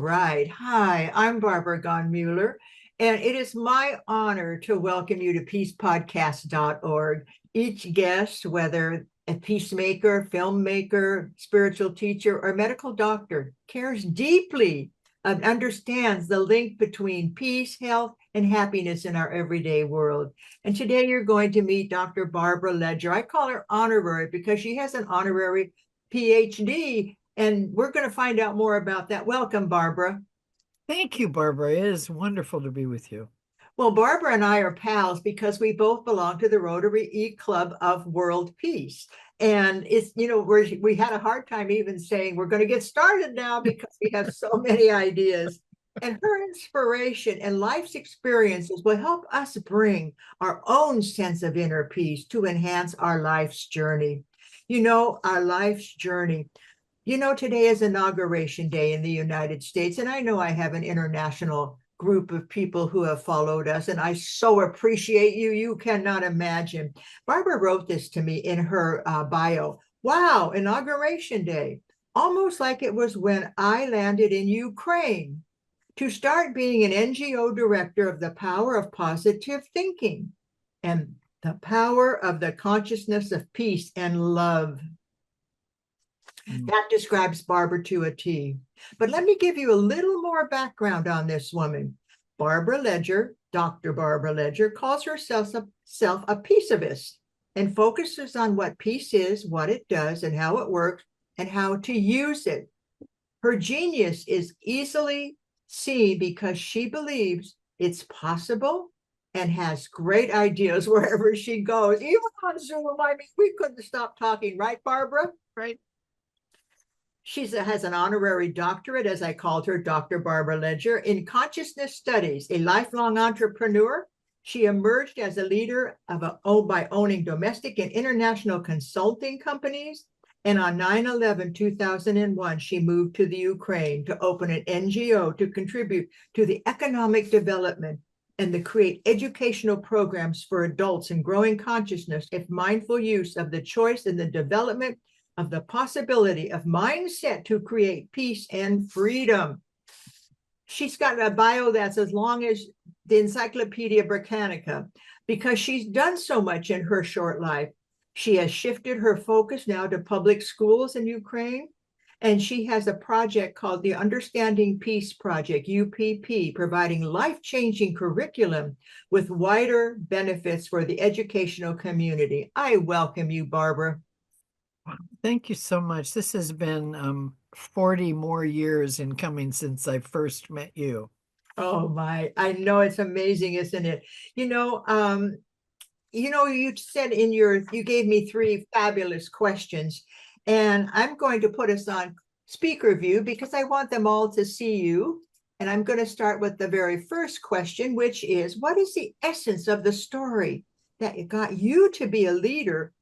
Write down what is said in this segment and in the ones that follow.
right. Hi, I'm Barbara Mueller, and it is my honor to welcome you to peacepodcast.org. Each guest, whether a peacemaker, filmmaker, spiritual teacher, or medical doctor, cares deeply and understands the link between peace, health, and happiness in our everyday world. And today you're going to meet Dr. Barbara Ledger. I call her honorary because she has an honorary PhD, and we're going to find out more about that. Welcome, Barbara. Thank you, Barbara. It is wonderful to be with you. Well, Barbara and I are pals because we both belong to the Rotary E Club of World Peace. And we had a hard time even saying we're going to get started now because we have so many ideas. And her inspiration and life's experiences will help us bring our own sense of inner peace to enhance our life's journey. Our life's journey. Today is Inauguration Day in the United States, and I know I have an international group of people who have followed us, and I so appreciate you. You cannot imagine. Barbara wrote this to me in her bio. Wow, Inauguration Day, almost like it was when I landed in Ukraine to start being an NGO director of the power of positive thinking and the power of the consciousness of peace and love. That describes Barbara to a T. But let me give you a little more background on this woman. Barbara Ledger, Dr. Barbara Ledger, calls herself a peaceivist and focuses on what peace is, what it does, and how it works, and how to use it. Her genius is easily seen because she believes it's possible and has great ideas wherever she goes, even on Zoom. I mean, we couldn't stop talking, right, Barbara? Right. She has an honorary doctorate, as I called her, Dr. Barbara Ledger, in consciousness studies, a lifelong entrepreneur. She emerged as a leader by owning domestic and international consulting companies. And on 9/11, 2001, she moved to the Ukraine to open an NGO to contribute to the economic development and to create educational programs for adults in growing consciousness of mindful use of the choice and the development of the possibility of mindset to create peace and freedom. She's got a bio that's as long as the Encyclopedia Britannica because she's done so much in her short life. She has shifted her focus now to public schools in Ukraine, and she has a project called the Understanding Peace Project, UPP, providing life-changing curriculum with wider benefits for the educational community. I welcome you, Barbara. Thank you so much. This has been 40 more years in coming since I first met you. Oh my, I know it's amazing, isn't it? You said you gave me three fabulous questions, and I'm going to put us on speaker view because I want them all to see you. And I'm going to start with the very first question, which is, what is the essence of the story that got you to be a leader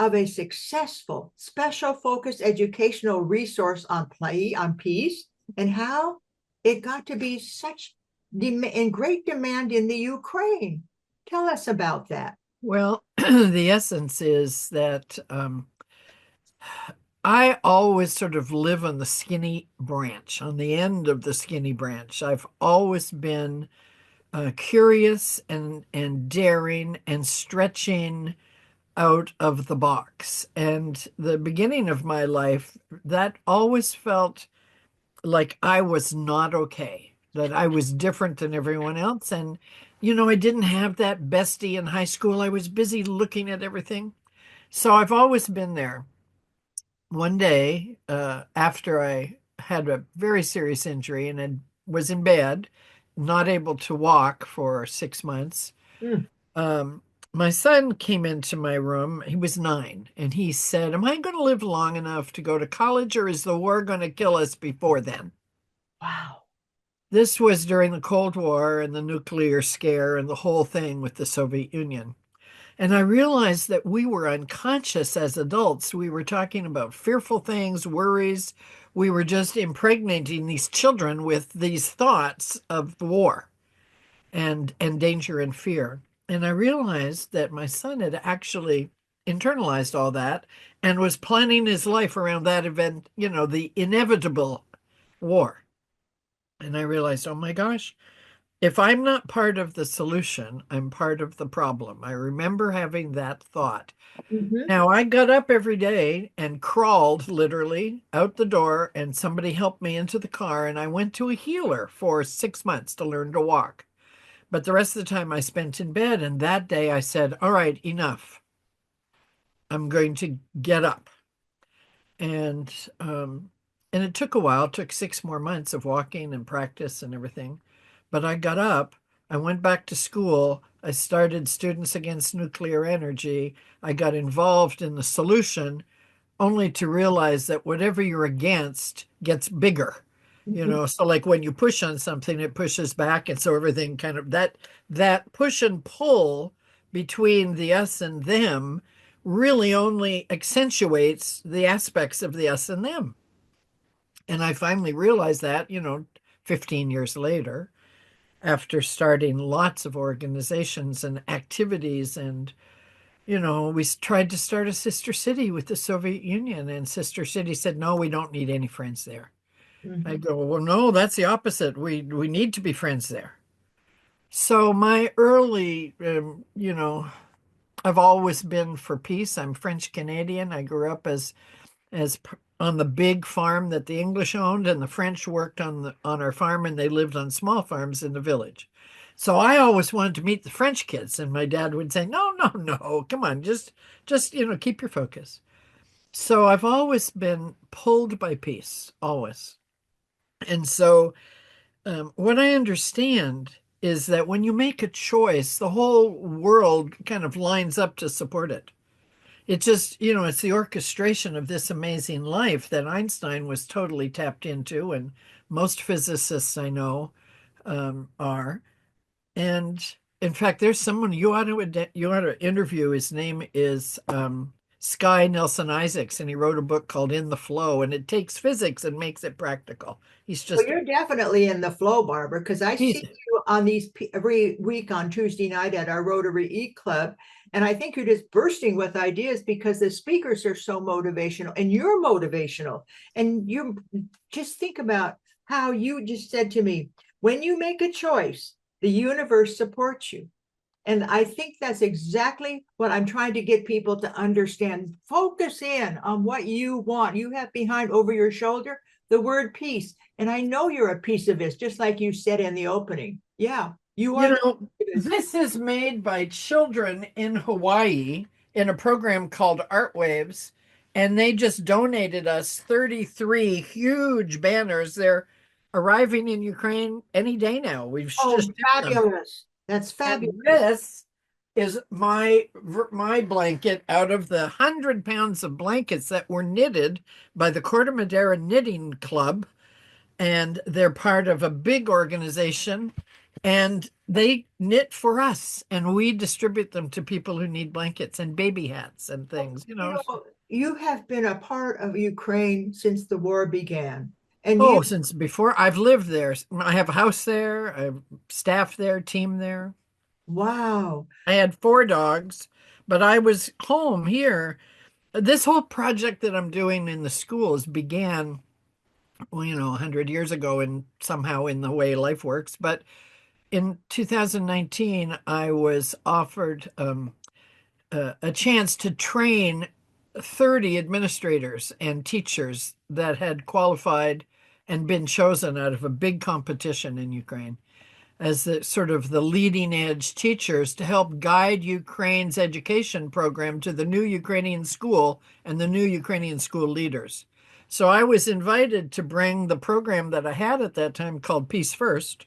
of a successful special focus educational resource on peace, and how it got to be such in great demand in the Ukraine? Tell us about that. Well, the essence is that I always sort of live on the skinny branch, on the end of the skinny branch. I've always been curious and daring and stretching out of the box. And the beginning of my life, that always felt like I was not okay, that I was different than everyone else. And, I didn't have that bestie in high school. I was busy looking at everything. So I've always been there. One day, after I had a very serious injury and was in bed, not able to walk for 6 months, Mm. my son came into my room. He was 9, and he said, "Am I going to live long enough to go to college, or is the war going to kill us before then?" Wow. This was during the Cold War and the nuclear scare and the whole thing with the Soviet Union. And I realized that we were unconscious as adults. We were talking about fearful things, worries. We were just impregnating these children with these thoughts of war and danger and fear. And I realized that my son had actually internalized all that and was planning his life around that event, the inevitable war. And I realized, oh my gosh, if I'm not part of the solution, I'm part of the problem. I remember having that thought. Mhm. Now, I got up every day and crawled literally out the door, and somebody helped me into the car, and I went to a healer for 6 months to learn to walk. But the rest of the time I spent in bed. And that day I said, all right, enough. I'm going to get up. And um, and it took a while. It took 6 more months of walking and practice and everything. But I got up. I went back to school. I started Students Against Nuclear Energy. I got involved in the solution, only to realize that whatever you're against gets bigger. Mhm. So like when you push on something, it pushes back. And so everything kind of that push and pull between the us and them really only accentuates the aspects of the us and them. And I finally realized that, 15 years later, after starting lots of organizations and activities. And we tried to start a sister city with the Soviet Union, and Sister City said, no, we don't need any friends there. I Mhm. go, well, no, that's the opposite. We need to be friends there. So my early, I've always been for peace. I'm French Canadian. I grew up on the big farm that the English owned, and the French worked on our farm, and they lived on small farms in the village. So I always wanted to meet the French kids, and my dad would say, "No, no, no, come on, just keep your focus." So I've always been pulled by peace, always. And so what I understand is that when you make a choice, the whole world kind of lines up to support it. It just, it's the orchestration of this amazing life that Einstein was totally tapped into, and most physicists I know are. And in fact, there's someone you ought to interview. His name is Sky Nelson Isaacs, and he wrote a book called In the Flow, and it takes physics and makes it practical. He's Well, just you're definitely in the flow, Barbara, because I he's see you on every week on Tuesday night at our Rotary Eat Club. And I think you're just bursting with ideas because the speakers are so motivational and you're motivational. And you just think about how you just said to me, when you make a choice, the universe supports you. And I think that's exactly what I'm trying to get people to understand. Focus in on what you want. You have behind over your shoulder the word peace. And I know you're a peaceivist, just like you said in the opening. Yeah, you You are the know, peaceivist. this is made by children in Hawaii in a program called Art Waves, and they just donated us 33 huge banners. They're arriving in Ukraine any day now. We've Oh, just shipped them. fabulous. That's And fabulous. this is my blanket out of the 100 pounds of blankets that were knitted by the Corte Madera Knitting Club, and they're part of a big organization, and they knit for us, and we distribute them to people who need blankets and baby hats and things. You have been a part of Ukraine since the war began. And you, Oh, since before I've lived there. I have a house there, I have staff there, team there. wow. I had 4 dogs, but I was home here. This whole project that I'm doing in the schools began, well, 100 years ago, and somehow in the way life works. But in 2019, I was offered a chance to train 30 administrators and teachers that had qualified and been chosen out of a big competition in Ukraine as the sort of the leading edge teachers to help guide Ukraine's education program to the new Ukrainian school and the new Ukrainian school leaders. So I was invited to bring the program that I had at that time called Peace First,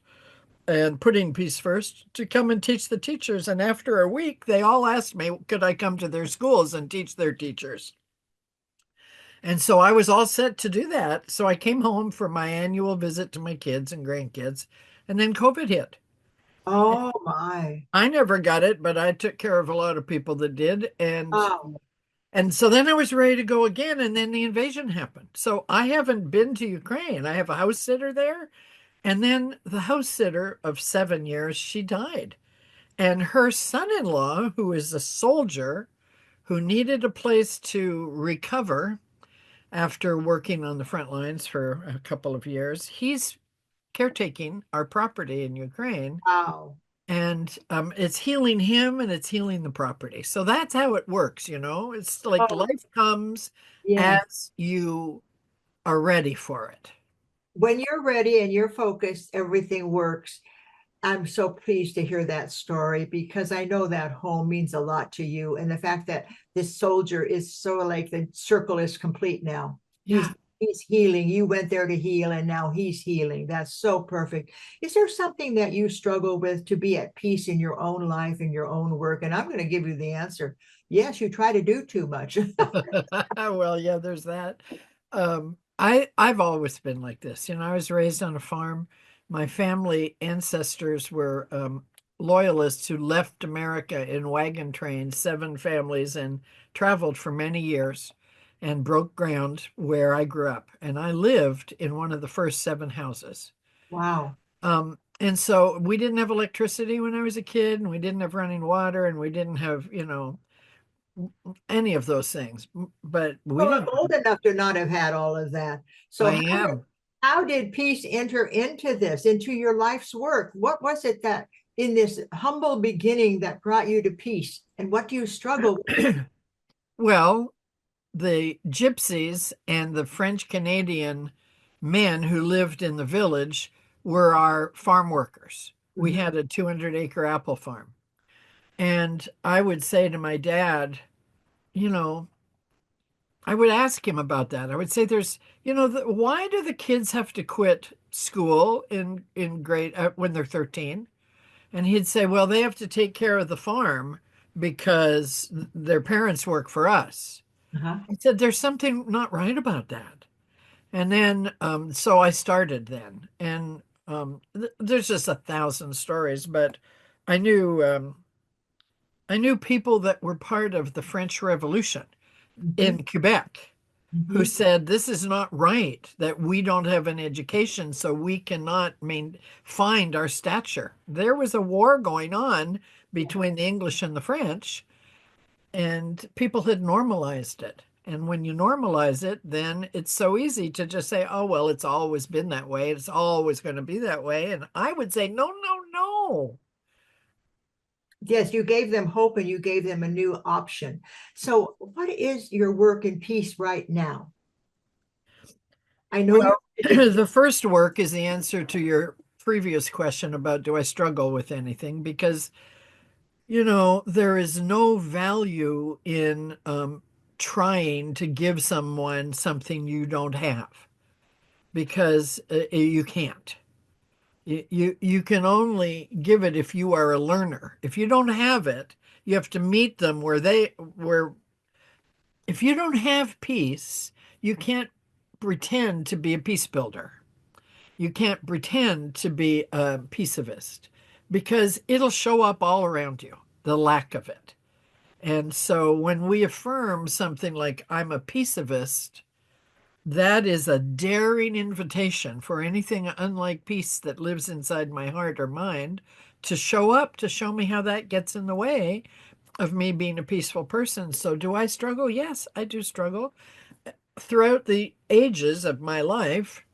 and putting peace first, to come and teach the teachers. And after a week, they all asked me, could I come to their schools and teach their teachers? And so I was all set to do that. So I came home for my annual visit to my kids and grandkids, and then COVID hit. Oh my. I never got it, but I took care of a lot of people that did. Wow. And so then I was ready to go again, and then the invasion happened. So I haven't been to Ukraine. I have a house sitter there. And then the house sitter of 7 years, she died. And her son-in-law, who is a soldier who needed a place to recover after working on the front lines for a couple of years, he's caretaking our property in Ukraine, Wow. and it's healing him and it's healing the property. So that's how it works, you know. It's like Oh, life comes yeah. as you are ready for it. When you're ready and you're focused, everything works. I'm so pleased to hear that story because I know that home means a lot to you. And the fact that this soldier is so like the circle is complete now. Yeah. He's healing. You went there to heal and now he's healing. That's so perfect. Is there something that you struggle with to be at peace in your own life and your own work? And I'm going to give you the answer. Yes, you try to do too much. Well, yeah, there's that. I've always been like this. You know, I was raised on a farm. My family ancestors were loyalists who left America in wagon trains, 7 families, and traveled for many years and broke ground where I grew up. And I lived in one of the first 7 houses. Wow. And so we didn't have electricity when I was a kid, and we didn't have running water, and we didn't have, any of those things. But we Well, I'm didn't. old enough to not have had all of that. So I am. how did peace enter into this, into your life's work? What was it that in this humble beginning that brought you to peace? And what do you struggle with? Well, the gypsies and the French Canadian men who lived in the village were our farm workers. We Mhm. had a 200-acre apple farm. And I would say to my dad, you know, I would ask him about that. I would say, why do the kids have to quit school in grade when they're 13? And he'd say, well, they have to take care of the farm because their parents work for us. Uh-huh. I said, there's something not right about that. And then, so I started then. And there's just 1,000 stories, but I knew, I knew people that were part of the French Revolution Mhm. in Quebec who Mhm. said this is not right that we don't have an education, so we cannot find our stature. There was a war going on between the English and the French, and people had normalized it. And when you normalize it, then it's so easy to just say, oh, well, it's always been that way. It's always going to be that way. And I would say, no, no, no. Yes, you gave them hope and you gave them a new option. So, what is your work in peace right now? I know you're Well, the first work is the answer to your previous question about do I struggle with anything? Because, there is no value in trying to give someone something you don't have because you can't. You can only give it if you are a learner. If you don't have it, you have to meet them where if you don't have peace, you can't pretend to be a peace builder. You can't pretend to be a peaceivist because it'll show up all around you, the lack of it. And so when we affirm something like, I'm a peaceivist, that is a daring invitation for anything unlike peace that lives inside my heart or mind to show up to show me how that gets in the way of me being a peaceful person. So, do I struggle? Yes, I do struggle. Throughout the ages of my life,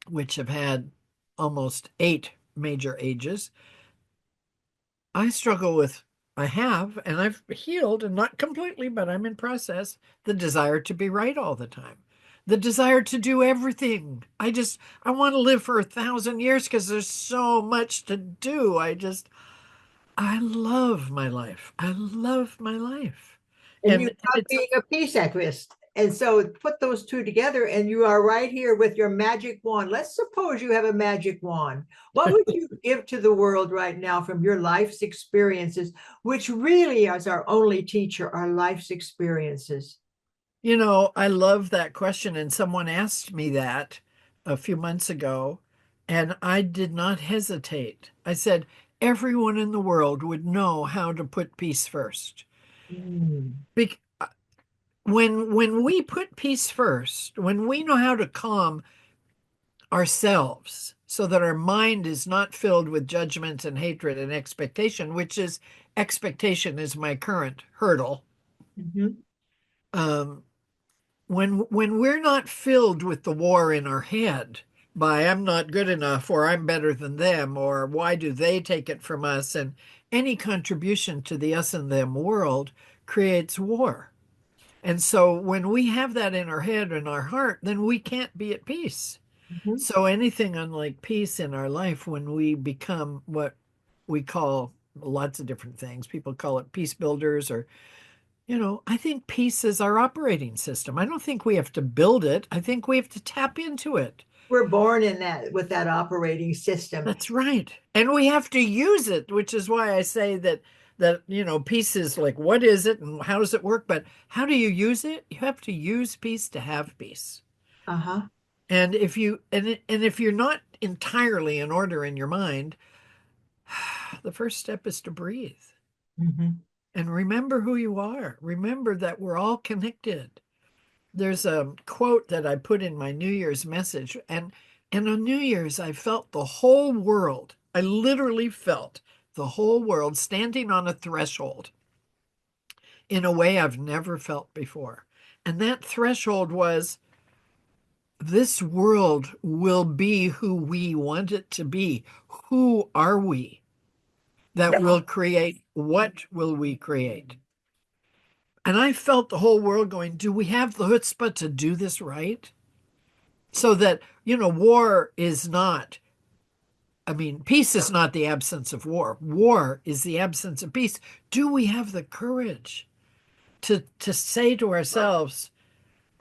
which have had almost 8 major ages, I have, and I've healed, and not completely, but I'm in process, the desire to be right all the time. The desire to do everything. I want to live for 1,000 years because there's so much to do. I love my life. I love my life. and you And love it's being a peace activist. And so put those two together, and you are right here with your magic wand. Let's suppose you have a magic wand. What would you give to the world right now from your life's experiences, which really is our only teacher, our life's experiences? I love that question. And someone asked me that a few months ago, and I did not hesitate. I said, everyone in the world would know how to put peace first. Mm. Bec when we put peace first, when we know how to calm ourselves so that our mind is not filled with judgment and hatred and expectation is my current hurdle. Mhm. Um, when we're not filled with the war in our head, by I'm not good enough or I'm better than them or why do they take it from us? And any contribution to the us and them world creates war. And so when we have that in our head and our heart, then we can't be at peace. Mhm. So anything unlike peace in our life, when we become what we call lots of different things, people call it peace builders or, I think peace is our operating system. I don't think we have to build it. I think we have to tap into it. We're born in that with that operating system. That's right. And we have to use it, which is why I say that peace is like, what is it and how does it work? But how do you use it? You have to use peace to have peace. Uh-huh. And if you're not entirely in order in your mind, the first step is to breathe Hmm. and remember who you are. Remember that we're all connected. There's a quote that I put in my New Year's message, and on New Year's I felt the whole world. I literally felt the whole world standing on a threshold in a way I've never felt before. And that threshold was this world will be who we want it to be. Who are we that will create? What will we create? And I felt the whole world going, do we have the chutzpah to do this right? So that, war is not, peace is not the absence of war. War is the absence of peace. Do we have the courage to say to ourselves,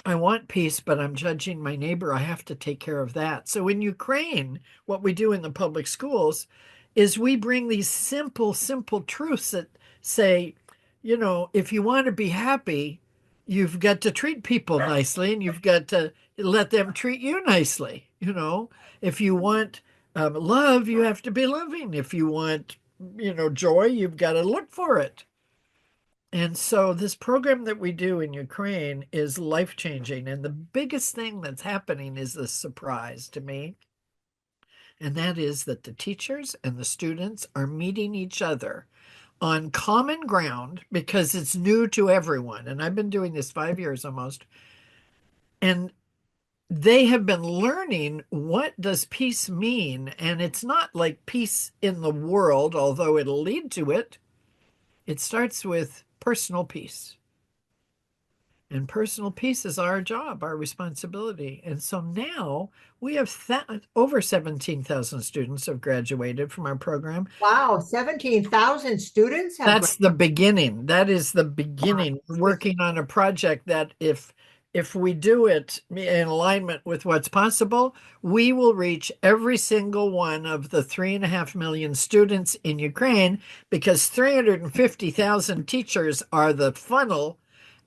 I want peace, but I'm judging my neighbor. I have to take care of that. So in Ukraine, what we do in the public schools is we bring these simple, simple truths that say, if you want to be happy, you've got to treat people nicely and you've got to let them treat you nicely. If you want love, you have to be loving. If you want, joy, you've got to look for it. And so this program that we do in Ukraine is life-changing. And the biggest thing that's happening is the surprise to me. And that is that the teachers and the students are meeting each other on common ground because it's new to everyone. And I've been doing this 5 years almost. And they have been learning what does peace mean. And it's not like peace in the world, although it'll lead to it. It starts with personal peace. And personal peace is our job, our responsibility. And so now we have over 17,000 students have graduated from our program. Wow, 17,000 students have That's the beginning. That is the beginning. We're graduated. working on a project that if we do it in alignment with what's possible, we will reach every single one of the 3.5 million students in Ukraine because 350,000 teachers are the funnel,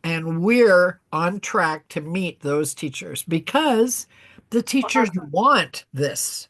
and we're on track to meet those teachers because the teachers want this.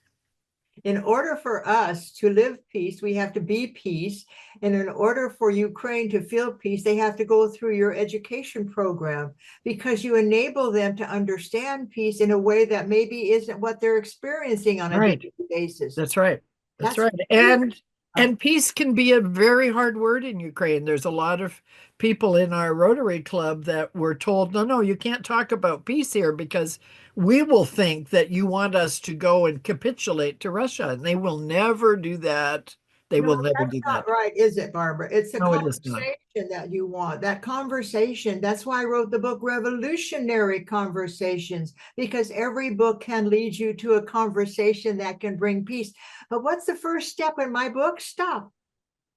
In order for us to live peace, we have to be peace. And in order for Ukraine to feel peace, they have to go through your education program because you enable them to understand peace in a way that maybe isn't what they're experiencing on a Right. daily basis. That's right. That's That's right. really- And peace can be a very hard word in Ukraine. There's a lot of people in our Rotary Club that were told, no, you can't talk about peace here because we will think that you want us to go and capitulate to Russia. And they will never do that. They No, will never that's do not that. right, is it, Barbara? It's a No, it is not. conversation that you want. That conversation. That's why I wrote the book Revolutionary Conversations, because every book can lead you to a conversation that can bring peace. But what's the first step in my book? Stop.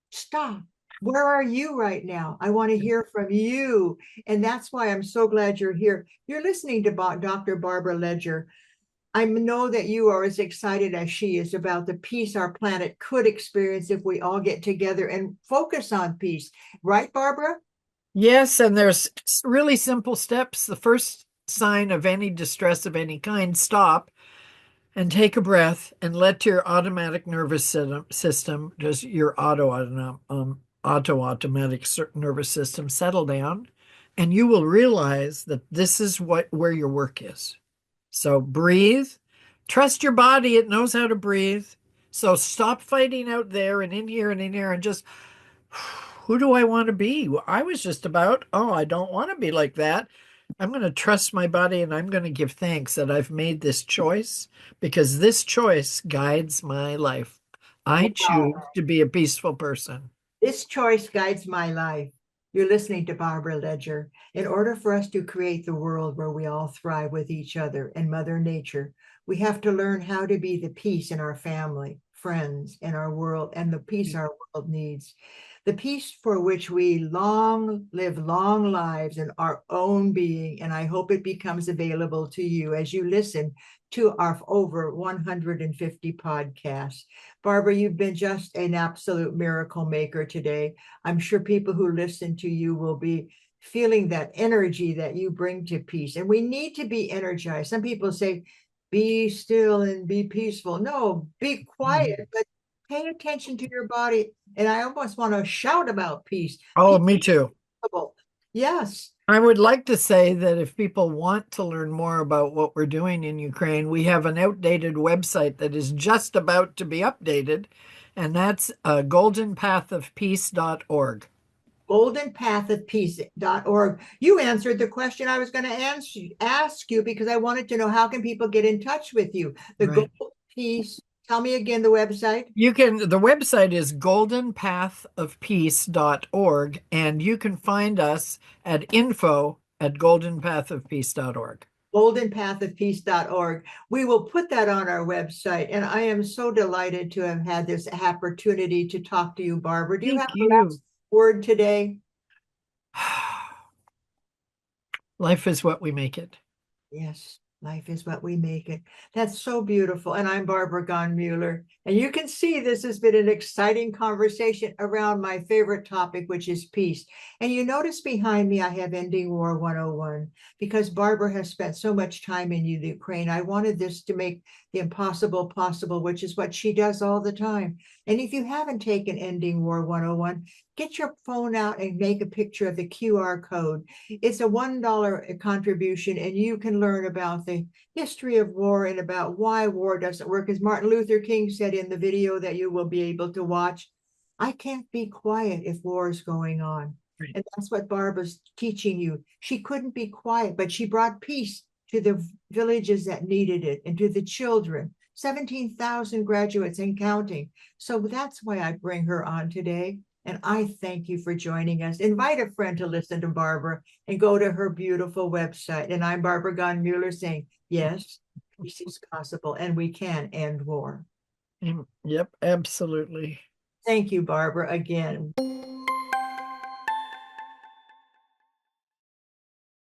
Stop. Where are you right now? I want to hear from you. And that's why I'm so glad you're here. You're listening to Dr. Barbara Ledger. I know that you are as excited as she is about the peace our planet could experience if we all get together and focus on peace. Right, Barbara? Yes, and there's really simple steps. The first sign of any distress of any kind, stop and take a breath and let your automatic nervous system, just your automatic nervous system settle down, and you will realize that this is where your work is. So breathe, trust your body, it knows how to breathe. So stop fighting out there and in here and in here and just, who do I want to be? Well, I was just about, oh, I don't want to be like that. I'm going to trust my body and I'm going to give thanks that I've made this choice because this choice guides my life. I choose Wow. to be a peaceful person. This choice guides my life. You're listening to Barbara Ledger. In order for us to create the world where we all thrive with each other and Mother Nature, we have to learn how to be the peace in our family, friends, in our world, and the peace our world needs. The peace for which we live long lives in our own being. And I hope it becomes available to you as you listen to our over 150 podcasts. Barbara, you've been just an absolute miracle maker today. I'm sure people who listen to you will be feeling that energy that you bring to peace. And we need to be energized. Some people say, be still and be peaceful. No, be quiet, but pay attention to your body. And I almost want to shout about peace. Oh, Peace. me too. Yes. I would like to say that if people want to learn more about what we're doing in Ukraine, we have an outdated website that is just about to be updated, and that's goldenpathofpeace.org. Goldenpathofpeace.org. You answered the question I was going to ask you because I wanted to know how can people get in touch with you. The Right. Gold Peace. Tell me again the website. The website is goldenpathofpeace.org, and you can find us at info@goldenpathofpeace.org. Goldenpathofpeace.org. We will put that on our website. And I am so delighted to have had this opportunity to talk to you, Barbara. Do you Thank have a you. last word today? Life is what we make it. Yes, life is what we make it. That's so beautiful. And I'm Barbara Gonmueller. And you can see this has been an exciting conversation around my favorite topic, which is peace. And you notice behind me, I have Ending War 101 because Barbara has spent so much time in Ukraine. I wanted this to make the impossible possible, which is what she does all the time. And if you haven't taken Ending War 101, get your phone out and make a picture of the QR code. It's a $1 contribution, and you can learn about the history of war and about why war doesn't work. As Martin Luther King said in the video that you will be able to watch, I can't be quiet if war is going on. Right. And that's what Barbara's teaching you. She couldn't be quiet, but she brought peace to the villages that needed it and to the children. 17,000 graduates and counting. So that's why I bring her on today. And I thank you for joining us. Invite a friend to listen to Barbara and go to her beautiful website. And I'm Barbara Gonmueller saying, yes, peace is possible and we can end war. Yep, absolutely. Thank you, Barbara, again.